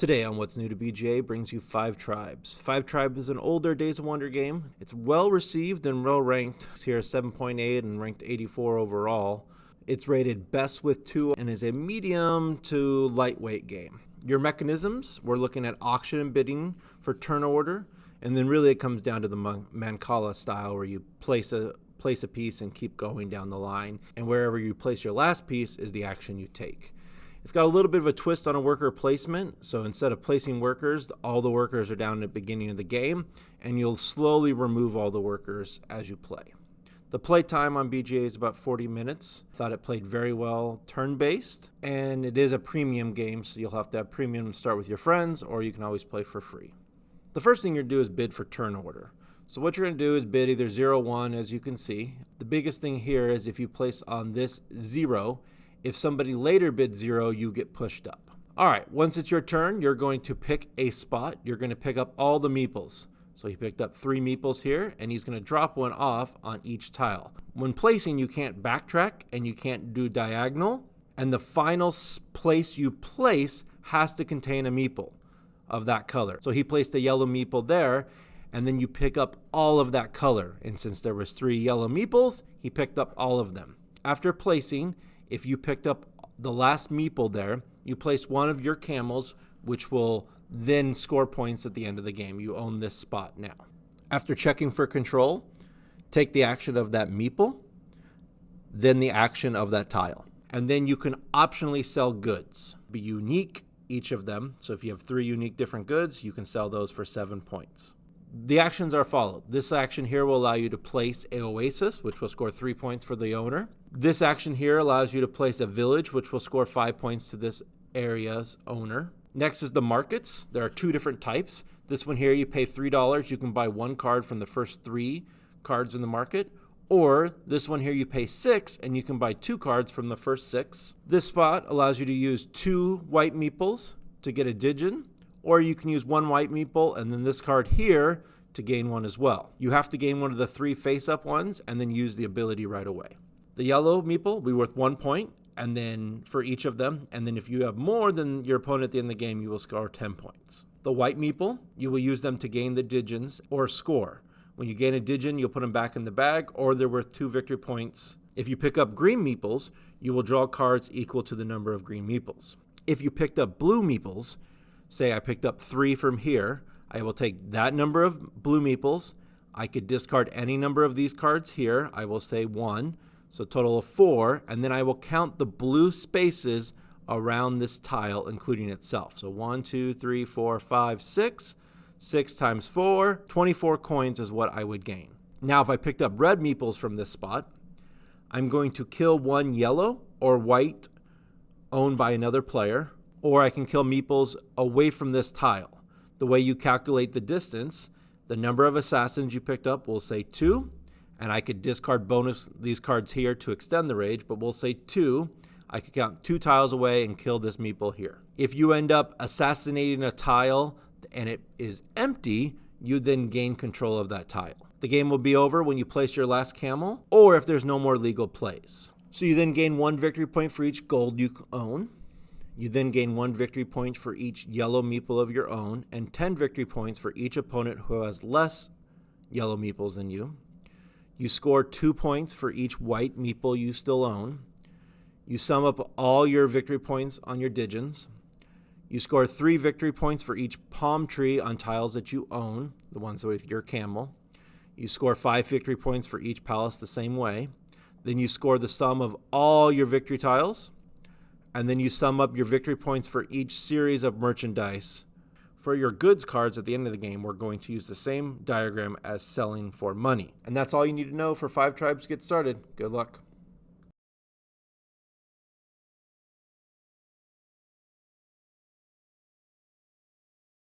Today on What's New to BGA brings you Five Tribes. Five Tribes is an older Days of Wonder game. It's well received and well ranked. It's here 7.8 and ranked 84 overall. It's rated best with 2 and is a medium to lightweight game. Your mechanisms, we're looking at auction and bidding for turn order, and then really it comes down to the Naqala style where you place a piece and keep going down the line, and wherever you place your last piece is the action you take. It's got a little bit of a twist on a worker placement, so instead of placing workers, all the workers are down at the beginning of the game, and you'll slowly remove all the workers as you play. The play time on BGA is about 40 minutes. I thought it played very well turn-based, and it is a premium game, so you'll have to have premium to start with your friends, or you can always play for free. The first thing you're going to do is bid for turn order. So what you're going to do is bid either 0, 1, as you can see. The biggest thing here is if you place on this 0, if somebody later bids 0, you get pushed up. All right, once it's your turn, you're going to pick a spot. You're going to pick up all the meeples. So he picked up 3 meeples here, and he's going to drop one off on each tile. When placing, you can't backtrack, and you can't do diagonal, and the final place you place has to contain a meeple of that color. So he placed a yellow meeple there, and then you pick up all of that color. And since there was 3 yellow meeples, he picked up all of them. After placing, if you picked up the last meeple there, you place one of your camels, which will then score points at the end of the game. You own this spot now. After checking for control, take the action of that meeple, then the action of that tile. And then you can optionally sell goods. Be unique, each of them. So if you have 3 unique different goods, you can sell those for 7 points. The actions are followed. This action here will allow you to place an oasis, which will score 3 points for the owner. This action here allows you to place a village, which will score 5 points to this area's owner. Next is the markets. There are 2 different types. This one here, you pay $3. You can buy 1 card from the first 3 cards in the market. Or this one here, you pay $6, and you can buy 2 cards from the first 6. This spot allows you to use 2 white meeples to get a digin, or you can use 1 white meeple and then this card here to gain 1 as well. You have to gain one of the 3 face-up ones and then use the ability right away. The yellow meeple will be worth 1 point, and then for each of them, and then if you have more than your opponent at the end of the game, you will score 10 points. The white meeple, you will use them to gain the digins or score. When you gain a digin, you'll put them back in the bag, or they're worth 2 victory points. If you pick up green meeples, you will draw cards equal to the number of green meeples. If you picked up blue meeples, say I picked up 3 from here, I will take that number of blue meeples. I could discard any number of these cards here. I will say 1, so total of 4, and then I will count the blue spaces around this tile, including itself. So 1, 2, 3, 4, 5, 6. 6 times 4, 24 coins is what I would gain. Now, if I picked up red meeples from this spot, I'm going to kill 1 yellow or white owned by another player, or I can kill meeples away from this tile. The way you calculate the distance, the number of assassins you picked up will say 2, and I could discard bonus these cards here to extend the range, but we'll say 2. I could count 2 tiles away and kill this meeple here. If you end up assassinating a tile and it is empty, you then gain control of that tile. The game will be over when you place your last camel, or if there's no more legal plays. So you then gain 1 victory point for each gold you own. You then gain 1 victory point for each yellow meeple of your own, and 10 victory points for each opponent who has less yellow meeples than you. You score 2 points for each white meeple you still own. You sum up all your victory points on your digins. You score 3 victory points for each palm tree on tiles that you own, the ones with your camel. You score 5 victory points for each palace the same way. Then you score the sum of all your victory tiles. And then you sum up your victory points for each series of merchandise. For your goods cards at the end of the game, we're going to use the same diagram as selling for money. And that's all you need to know for 5 Tribes to get started. Good luck.